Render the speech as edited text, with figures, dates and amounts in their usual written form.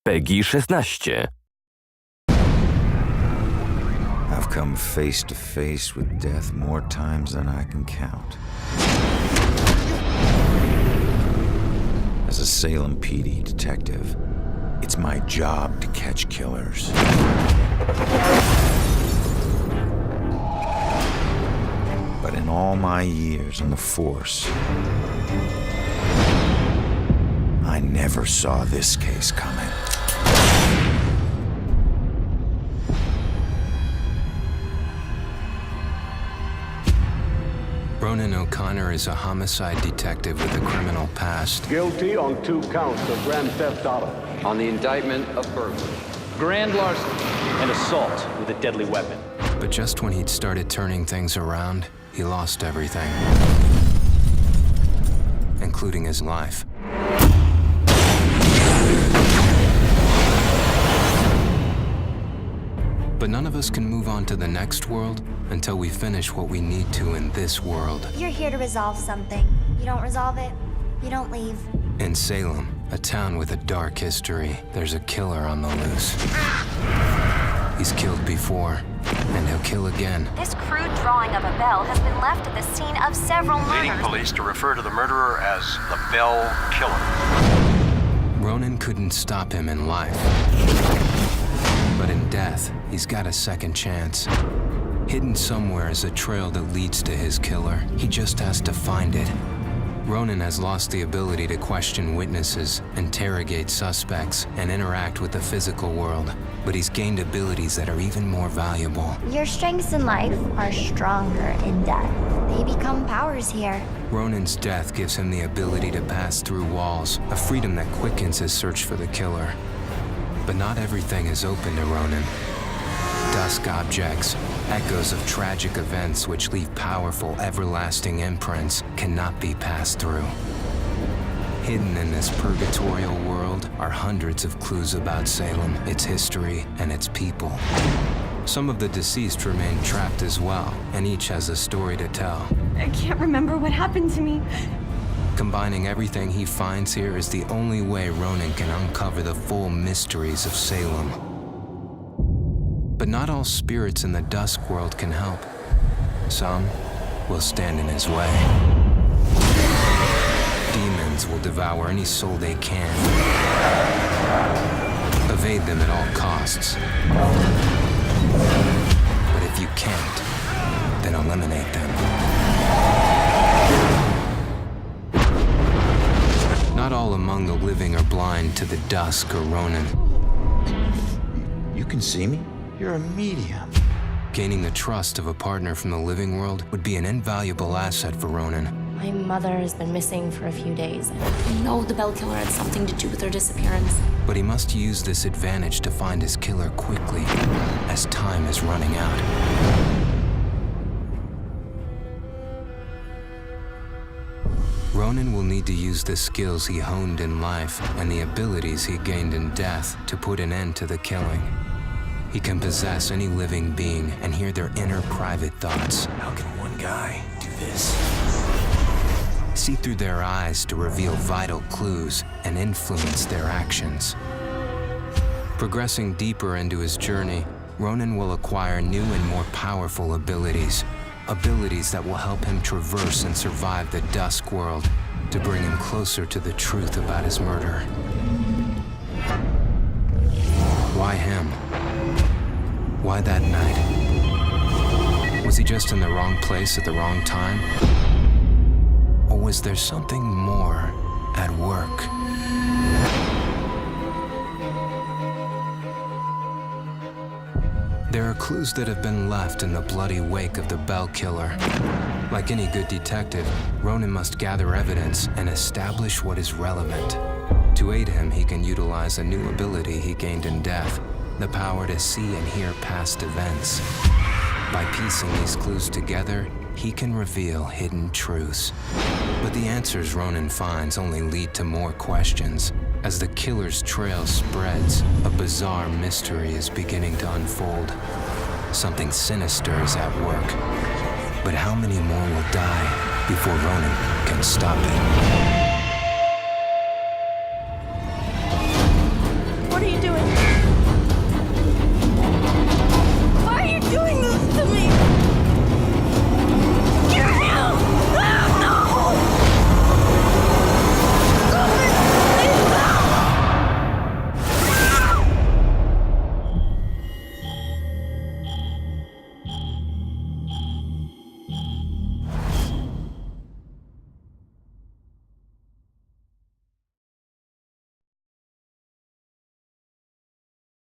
PEGI 16. I've come face to face with death more times than I can count. As a Salem PD detective, it's my job to catch killers. But in all my years on the force, I never saw this case coming. Ronan O'Connor is a homicide detective with a criminal past. Guilty on 2 counts of grand theft auto. On the indictment of burglary. Grand larceny and assault with a deadly weapon. But just when he'd started turning things around, he lost everything, including his life. But none of us can move on to the next world until we finish what we need to in this world. You're here to resolve something. You don't resolve it, you don't leave. In Salem, a town with a dark history, there's a killer on the loose. He's killed before, and he'll kill again. This crude drawing of a bell has been left at the scene of several Leading murders. police to refer to the murderer as the Bell Killer. Ronan couldn't stop him in life. But in death, he's got a second chance. Hidden somewhere is a trail that leads to his killer. He just has to find it. Ronan has lost the ability to question witnesses, interrogate suspects, and interact with the physical world. But he's gained abilities that are even more valuable. Your strengths in life are stronger in death. They become powers here. Ronan's death gives him the ability to pass through walls, a freedom that quickens his search for the killer. But not everything is open to Ronan. Dusk objects, echoes of tragic events which leave powerful, everlasting imprints, cannot be passed through. Hidden in this purgatorial world are hundreds of clues about Salem, its history, and its people. Some of the deceased remain trapped as well, and each has a story to tell. I can't remember what happened to me. Combining everything he finds here is the only way Ronan can uncover the full mysteries of Salem. But not all spirits in the dusk world can help. Some will stand in his way. Demons will devour any soul they can. Evade them at all costs. But if you can't, then eliminate them. Not all among the living are blind to the dusk or Ronan. You can see me? You're a medium. Gaining the trust of a partner from the living world would be an invaluable asset for Ronan. My mother has been missing for a few days. I know the Bell Killer had something to do with her disappearance. But he must use this advantage to find his killer quickly, as time is running out. Ronan will need to use the skills he honed in life and the abilities he gained in death to put an end to the killing. He can possess any living being and hear their inner private thoughts. How can one guy do this? See through their eyes to reveal vital clues and influence their actions. Progressing deeper into his journey, Ronan will acquire new and more powerful abilities. Abilities that will help him traverse and survive the dusk world to bring him closer to the truth about his murder. Why him? Why that night? Was he just in the wrong place at the wrong time? Or was there something more at work? There are clues that have been left in the bloody wake of the Bell Killer. Like any good detective, Ronan must gather evidence and establish what is relevant. To aid him, he can utilize a new ability he gained in death, the power to see and hear past events. By piecing these clues together, he can reveal hidden truths. But the answers Ronan finds only lead to more questions. As the killer's trail spreads, a bizarre mystery is beginning to unfold. Something sinister is at work. But how many more will die before Ronan can stop it?